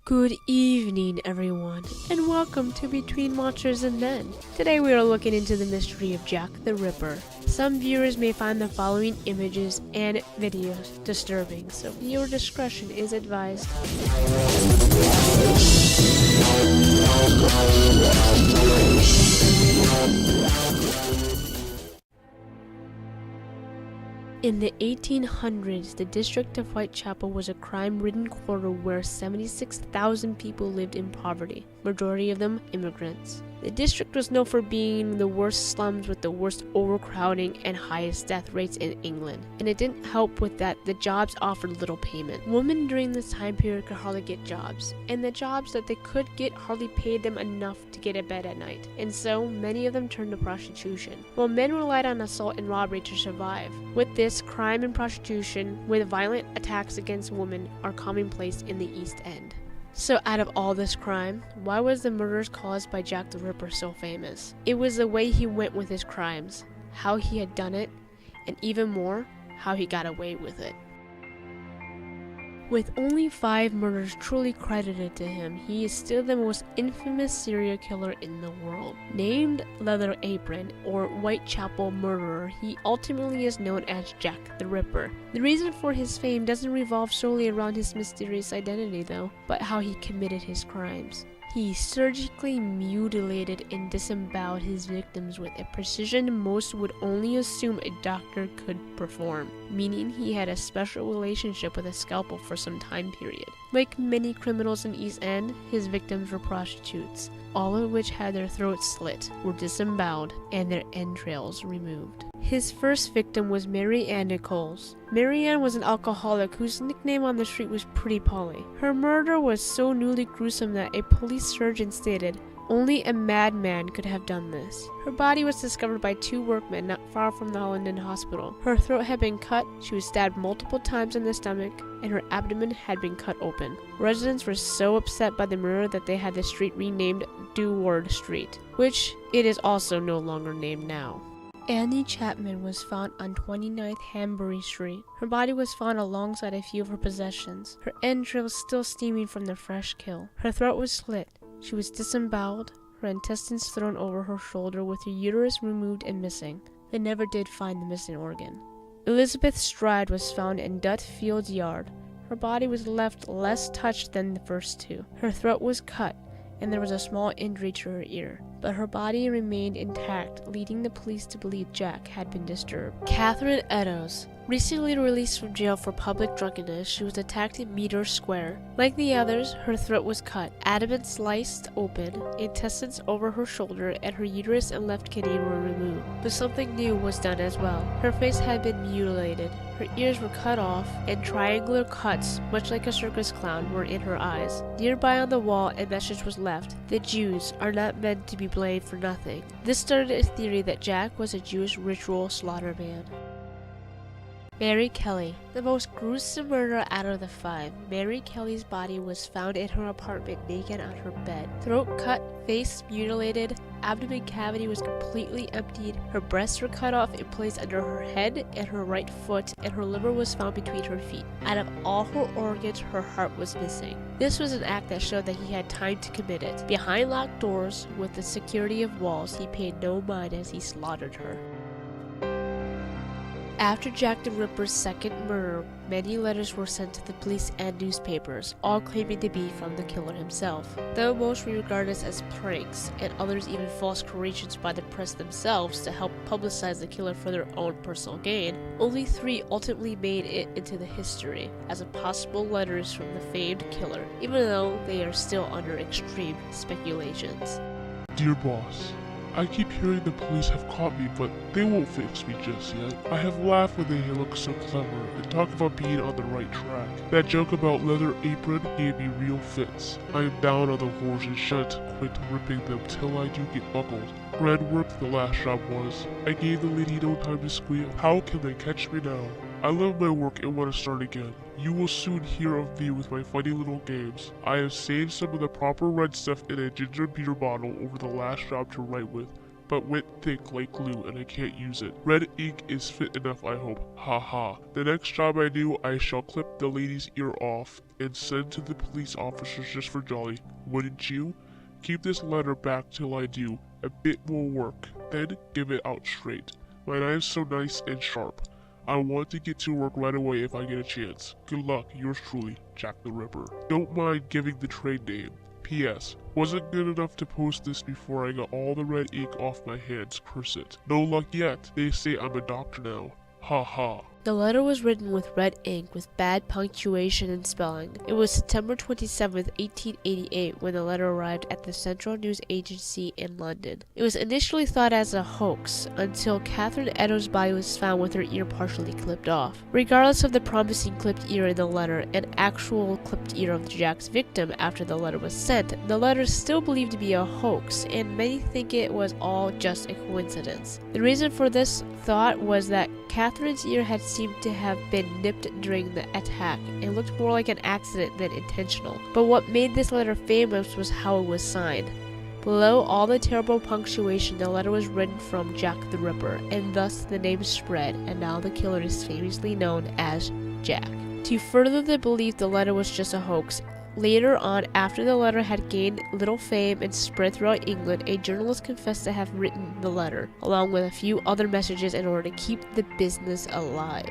Good evening, everyone, and welcome to Between Monsters and Men. Today we are looking into the mystery of Jack the Ripper. Some viewers may find the following images and videos disturbing, so viewer discretion is advised. In the 1800s, the district of Whitechapel was a crime-ridden quarter where 76,000 people lived in poverty, majority of them immigrants. The district was known for being the worst slums with the worst overcrowding and highest death rates in England. And it didn't help with that the jobs offered little payment. Women during this time period could hardly get jobs, and the jobs that they could get hardly paid them enough to get a bed at night. And so, many of them turned to prostitution, while men relied on assault and robbery to survive. With this, crime and prostitution, with violent attacks against women, are commonplace in the East End. So out of all this crime, why was the murders caused by Jack the Ripper so famous? It was the way he went with his crimes, how he had done it, and even more, how he got away with it. With only 5 murders truly credited to him, he is still the most infamous serial killer in the world. Named Leather Apron, or Whitechapel Murderer, he ultimately is known as Jack the Ripper. The reason for his fame doesn't revolve solely around his mysterious identity though, but how he committed his crimes. He surgically mutilated and disemboweled his victims with a precision most would only assume a doctor could perform, meaning he had a special relationship with a scalpel for some time period. Like many criminals in East End, his victims were prostitutes, all of which had their throats slit, were disemboweled, and their entrails removed. His first victim was Mary Ann Nichols. Mary Ann was an alcoholic whose nickname on the street was Pretty Polly. Her murder was so newly gruesome that a police surgeon stated, "Only a madman could have done this." Her body was discovered by 2 workmen not far from the London hospital. Her throat had been cut, she was stabbed multiple times in the stomach, and her abdomen had been cut open. Residents were so upset by the murder that they had the street renamed Deward Street, which it is also no longer named now. Annie Chapman was found on 29th Hanbury Street. Her body was found alongside a few of her possessions, her entrails still steaming from the fresh kill. Her throat was slit. She was disemboweled, her intestines thrown over her shoulder with her uterus removed and missing. They never did find the missing organ. Elizabeth Stride was found in Dutfield Yard. Her body was left less touched than the first 2. Her throat was cut, and there was a small injury to her ear, but her body remained intact, leading the police to believe Jack had been disturbed. Catherine Eddowes. Recently released from jail for public drunkenness, she was attacked in Meter Square. Like the others, her throat was cut, abdomen sliced open, intestines over her shoulder, and her uterus and left kidney were removed. But something new was done as well. Her face had been mutilated, her ears were cut off, and triangular cuts, much like a circus clown, were in her eyes. Nearby on the wall, a message was left: "The Jews are not meant to be blamed for nothing." This started a theory that Jack was a Jewish ritual slaughter man. Mary Kelly. The most gruesome murder out of the 5. Mary Kelly's body was found in her apartment naked on her bed. Throat cut, face mutilated, abdomen cavity was completely emptied, her breasts were cut off and placed under her head and her right foot, and her liver was found between her feet. Out of all her organs, her heart was missing. This was an act that showed that he had time to commit it. Behind locked doors, with the security of walls, he paid no mind as he slaughtered her. After Jack the Ripper's second murder, many letters were sent to the police and newspapers, all claiming to be from the killer himself. Though most were regarded as pranks, and others even false creations by the press themselves to help publicize the killer for their own personal gain, only 3 ultimately made it into the history as possible letters from the famed killer, even though they are still under extreme speculations. Dear boss, I keep hearing the police have caught me, but they won't fix me just yet. I have laughed when they look so clever and talk about being on the right track. That joke about Leather Apron gave me real fits. I am down on the horse and shan't quit ripping them till I do get buckled. Grand work the last job was. I gave the lady no time to squeal. How can they catch me now? I love my work and want to start again. You will soon hear of me with my funny little games. I have saved some of the proper red stuff in a ginger beer bottle over the last job to write with. but went thick like glue and I can't use it. Red ink is fit enough, I hope. Ha ha. The next job I do, I shall clip the lady's ear off and send to the police officers just for jolly. Wouldn't you? Keep this letter back till I do. A bit more work, then give it out straight. My knife's so nice and sharp. I want to get to work right away if I get a chance. Good luck, yours truly, Jack the Ripper. Don't mind giving the trade name. P.S. Wasn't good enough to post this before I got all the red ink off my hands, curse it. No luck yet. They say I'm a doctor now. Ha ha. The letter was written with red ink with bad punctuation and spelling. It was September 27, 1888 when the letter arrived at the Central News Agency in London. It was initially thought as a hoax until Catherine Eddowes' body was found with her ear partially clipped off. Regardless of the promising clipped ear in the letter and actual clipped ear of Jack's victim after the letter was sent, the letter is still believed to be a hoax, and many think it was all just a coincidence. The reason for this thought was that Catherine's ear had seemed to have been nipped during the attack and looked more like an accident than intentional. But what made this letter famous was how it was signed. Below all the terrible punctuation, the letter was written from Jack the Ripper, and thus the name spread, and now the killer is famously known as Jack. To further the belief the letter was just a hoax, later on, after the letter had gained little fame and spread throughout England, a journalist confessed to have written the letter, along with a few other messages in order to keep the business alive.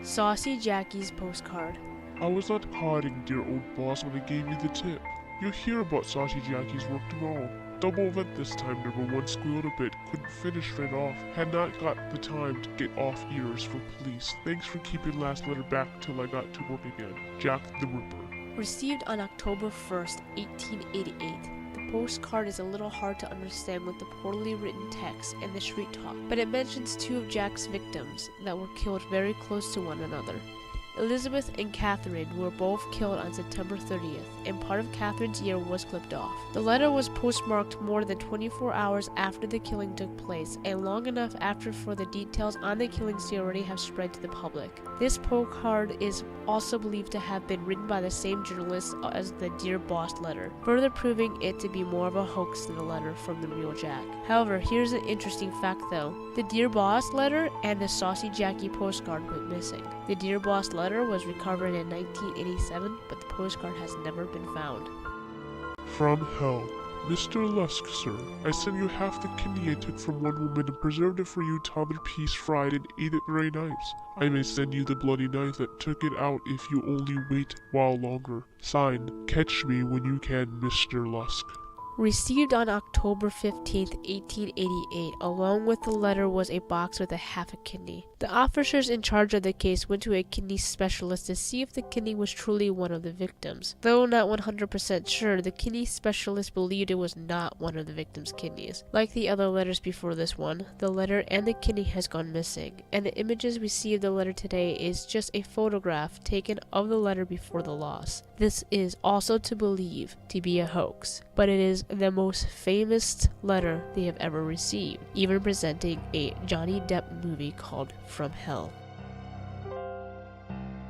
Saucy Jackie's postcard. I was not hiding, dear old boss, when I gave you the tip. You'll hear about Saucy Jackie's work tomorrow. Double event this time, number 1 squealed a bit, couldn't finish right off, had not got the time to get off ears for police. Thanks for keeping last letter back till I got to work again. Jack the Ripper. Received on October 1st, 1888. The postcard is a little hard to understand with the poorly written text and the street talk, but it mentions 2 of Jack's victims that were killed very close to one another. Elizabeth and Catherine were both killed on September 30th, and part of Catherine's ear was clipped off. The letter was postmarked more than 24 hours after the killing took place, and long enough after for the details on the killings to already have spread to the public. This postcard is also believed to have been written by the same journalist as the Dear Boss letter, further proving it to be more of a hoax than a letter from the real Jack. However, here's an interesting fact though. The Dear Boss letter and the Saucy Jackie postcard went missing. The Dear Boss letter was recovered in 1987, but the postcard has never been found. From hell. Mr. Lusk, sir, I sent you half the kidney I took from one woman and preserved it for you to other piece fried and ate it very nice. I may send you the bloody knife that took it out if you only wait a while longer. Signed, catch me when you can, Mr. Lusk. Received on October 15, 1888, along with the letter was a box with a half a kidney. The officers in charge of the case went to a kidney specialist to see if the kidney was truly one of the victims. Though not 100% sure, the kidney specialist believed it was not one of the victim's kidneys. Like the other letters before this one, the letter and the kidney has gone missing, and the images we see of the letter today is just a photograph taken of the letter before the loss. This is also to believe to be a hoax, but it is the most famous letter they have ever received, even presenting a Johnny Depp movie called From Hell.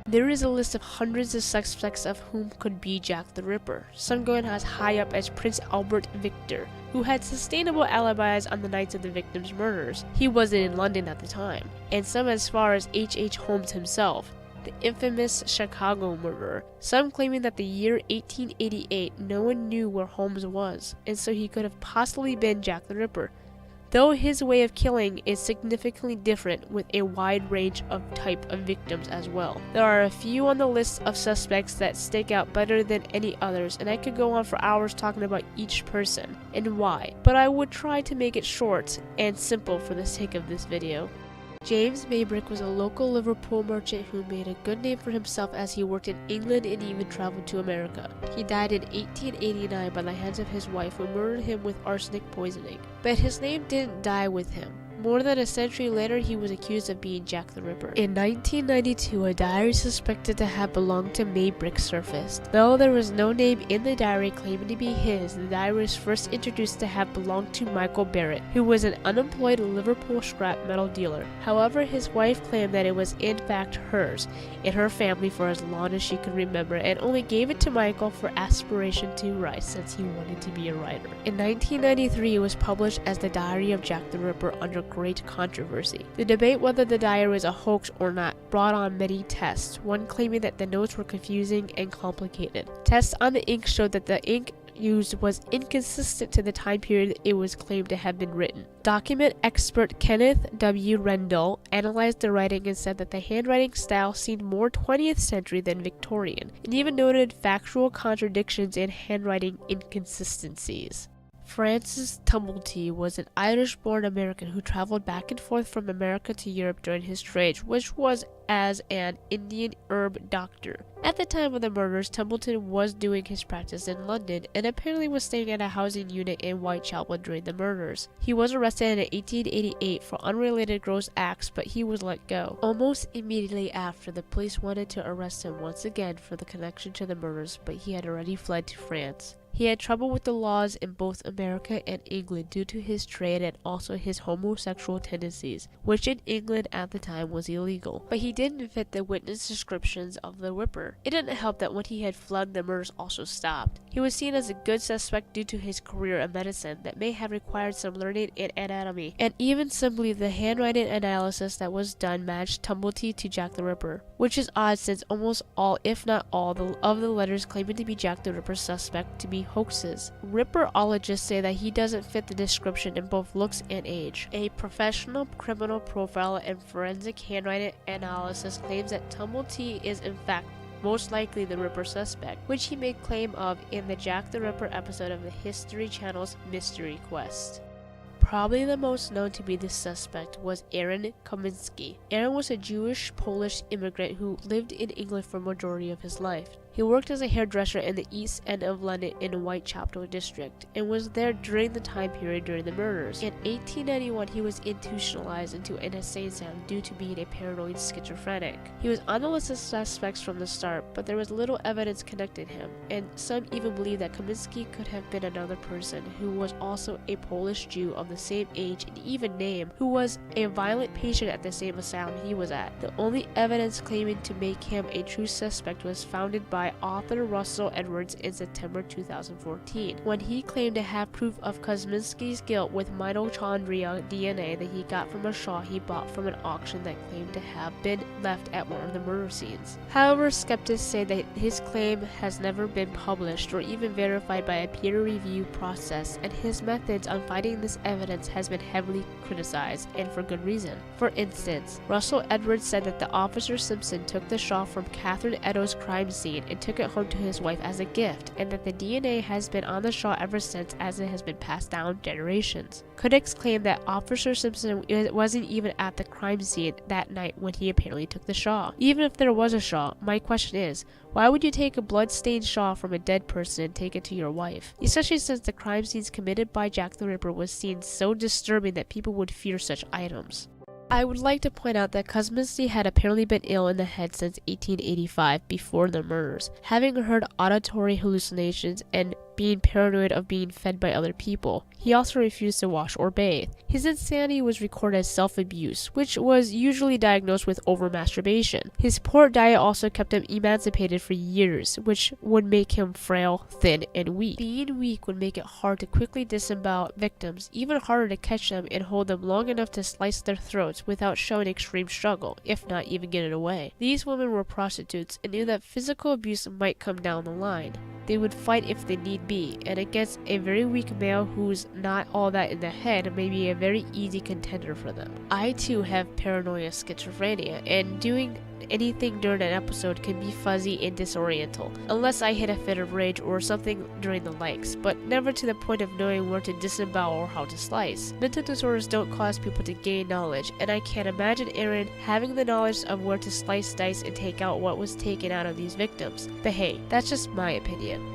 There is a list of hundreds of suspects of whom could be Jack the Ripper, some going as high up as Prince Albert Victor, who had sustainable alibis on the nights of the victims' murders. He wasn't in London at the time, and some as far as H.H. Holmes himself, the infamous Chicago murderer, some claiming that the year 1888 no one knew where Holmes was, and so he could have possibly been Jack the Ripper, though his way of killing is significantly different with a wide range of type of victims as well. There are a few on the list of suspects that stick out better than any others, and I could go on for hours talking about each person and why, but I would try to make it short and simple for the sake of this video. James Maybrick was a local Liverpool merchant who made a good name for himself as he worked in England and even traveled to America. He died in 1889 by the hands of his wife, who murdered him with arsenic poisoning. But his name didn't die with him. More than a century later, he was accused of being Jack the Ripper. In 1992, a diary suspected to have belonged to Maybrick surfaced. Though there was no name in the diary claiming to be his, the diary was first introduced to have belonged to Michael Barrett, who was an unemployed Liverpool scrap metal dealer. However, his wife claimed that it was in fact hers and her family for as long as she could remember, and only gave it to Michael for aspiration to write since he wanted to be a writer. In 1993, it was published as The Diary of Jack the Ripper under great controversy. The debate whether the diary was a hoax or not brought on many tests, one claiming that the notes were confusing and complicated. Tests on the ink showed that the ink used was inconsistent to the time period it was claimed to have been written. Document expert Kenneth W. Rendell analyzed the writing and said that the handwriting style seemed more 20th century than Victorian, and even noted factual contradictions and handwriting inconsistencies. Francis Tumblety was an Irish-born American who traveled back and forth from America to Europe during his trade, which was as an Indian herb doctor. At the time of the murders, Tumbleton was doing his practice in London and apparently was staying at a housing unit in Whitechapel during the murders. He was arrested in 1888 for unrelated gross acts, but he was let go. Almost immediately after, the police wanted to arrest him once again for the connection to the murders, but he had already fled to France. He had trouble with the laws in both America and England due to his trade and also his homosexual tendencies, which in England at the time was illegal. But he didn't fit the witness descriptions of the Ripper. It didn't help that when he had fled, the murders also stopped. He was seen as a good suspect due to his career in medicine that may have required some learning in anatomy, and even some believe the handwriting analysis that was done matched Tumblety to Jack the Ripper, which is odd since almost all, if not all, of the letters claiming to be Jack the Ripper's suspect to be hoaxes. Ripperologists say that he doesn't fit the description in both looks and age. A professional criminal profiler and forensic handwriting analysis claims that Tumblety is in fact most likely the Ripper suspect, which he made claim of in the Jack the Ripper episode of the History Channel's Mystery Quest. Probably the most known to be the suspect was Aaron Kominski. Aaron was a Jewish-Polish immigrant who lived in England for a majority of his life. He worked as a hairdresser in the East End of London in Whitechapel district and was there during the time period during the murders. In 1891, he was institutionalized into an insane asylum due to being a paranoid schizophrenic. He was on the list of suspects from the start, but there was little evidence connecting him, and some even believe that Kominski could have been another person who was also a Polish Jew of the same age and even name, who was a violent patient at the same asylum he was at. The only evidence claiming to make him a true suspect was founded by author Russell Edwards in September 2014, when he claimed to have proof of Kominski's guilt with mitochondrial DNA that he got from a shawl he bought from an auction that claimed to have been left at one of the murder scenes. However, skeptics say that his claim has never been published or even verified by a peer review process, and his methods on finding this evidence has been heavily criticized, and for good reason. For instance, Russell Edwards said that the officer Simpson took the shawl from Catherine Eddowes' crime scene and took it home to his wife as a gift, and that the DNA has been on the shawl ever since, as it has been passed down generations. Critics claim that Officer Simpson wasn't even at the crime scene that night when he apparently took the shawl. Even if there was a shawl, my question is, why would you take a blood-stained shawl from a dead person and take it to your wife? Especially since the crime scenes committed by Jack the Ripper was seen so disturbing that people would fear such items. I would like to point out that Kominski had apparently been ill in the head since 1885 before the murders, having heard auditory hallucinations and being paranoid of being fed by other people. He also refused to wash or bathe. His insanity was recorded as self-abuse, which was usually diagnosed with over-masturbation. His poor diet also kept him emancipated for years, which would make him frail, thin, and weak. Being weak would make it hard to quickly disembowel victims, even harder to catch them and hold them long enough to slice their throats without showing extreme struggle, if not even get it away. These women were prostitutes and knew that physical abuse might come down the line. They would fight if they need be, and against a very weak male who's not all that in the head may be a very easy contender for them. I too have paranoia schizophrenia, and doing anything during an episode can be fuzzy and disoriental, unless I hit a fit of rage or something during the likes, but never to the point of knowing where to disembowel or how to slice. Mental disorders don't cause people to gain knowledge, and I can't imagine Aaron having the knowledge of where to slice, dice, and take out what was taken out of these victims. But hey, that's just my opinion.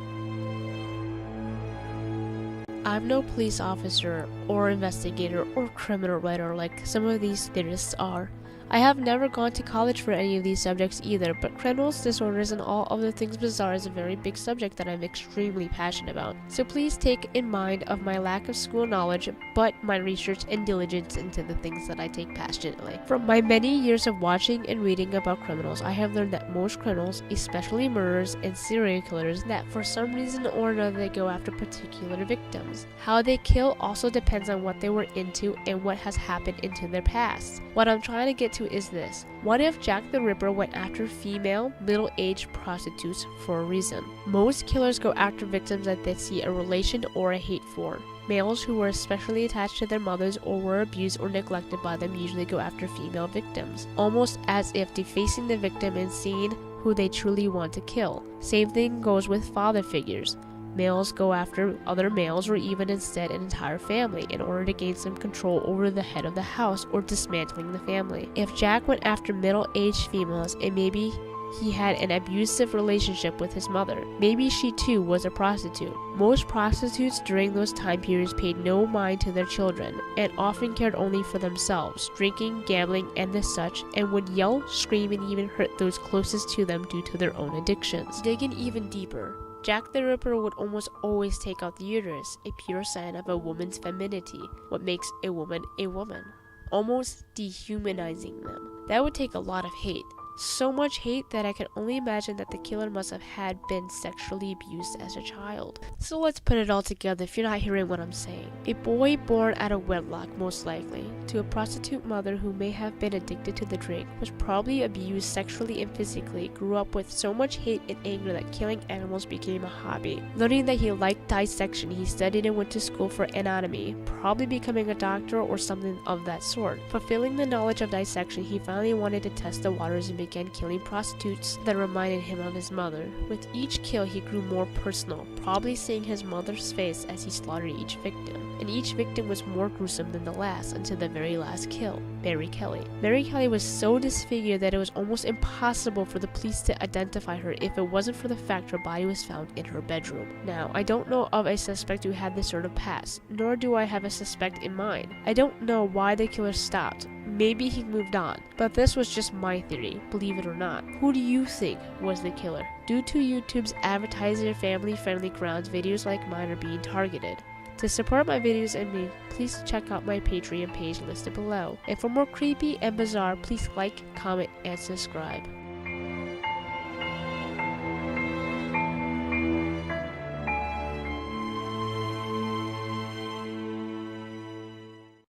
I'm no police officer or investigator or criminal writer like some of these theorists are. I have never gone to college for any of these subjects either, but criminals, disorders, and all other things bizarre is a very big subject that I'm extremely passionate about. So please take in mind of my lack of school knowledge, but my research and diligence into the things that I take passionately. From my many years of watching and reading about criminals, I have learned that most criminals, especially murderers and serial killers, that for some reason or another they go after particular victims. How they kill also depends on what they were into and what has happened into their past. What I'm trying to get to is this. What if Jack the Ripper went after female, middle-aged prostitutes for a reason? Most killers go after victims that they see a relation or a hate for. Males who were especially attached to their mothers or were abused or neglected by them usually go after female victims, almost as if defacing the victim and seeing who they truly want to kill. Same thing goes with father figures. Males go after other males or even instead an entire family in order to gain some control over the head of the house or dismantling the family. If Jack went after middle-aged females and maybe he had an abusive relationship with his mother, maybe she too was a prostitute. Most prostitutes during those time periods paid no mind to their children and often cared only for themselves, drinking, gambling, and the such, and would yell, scream, and even hurt those closest to them due to their own addictions. Digging even deeper, Jack the Ripper would almost always take out the uterus, a pure sign of a woman's femininity, what makes a woman, almost dehumanizing them. That would take a lot of hate. So much hate that I can only imagine that the killer must have had been sexually abused as a child. So let's put it all together if you're not hearing what I'm saying. A boy born out of wedlock, most likely, to a prostitute mother who may have been addicted to the drink, was probably abused sexually and physically, grew up with so much hate and anger that killing animals became a hobby. Learning that he liked dissection, he studied and went to school for anatomy, probably becoming a doctor or something of that sort. Fulfilling the knowledge of dissection, he finally wanted to test the waters and began killing prostitutes that reminded him of his mother. With each kill, he grew more personal, probably seeing his mother's face as he slaughtered each victim. And each victim was more gruesome than the last, until the very last kill, Mary Kelly. Mary Kelly was so disfigured that it was almost impossible for the police to identify her if it wasn't for the fact her body was found in her bedroom. Now, I don't know of a suspect who had this sort of past, nor do I have a suspect in mind. I don't know why the killer stopped. Maybe he moved on, but this was just my theory, believe it or not. Who do you think was the killer? Due to YouTube's advertiser family-friendly grounds, videos like mine are being targeted. To support my videos and me, please check out my Patreon page listed below. And for more creepy and bizarre, please like, comment, and subscribe.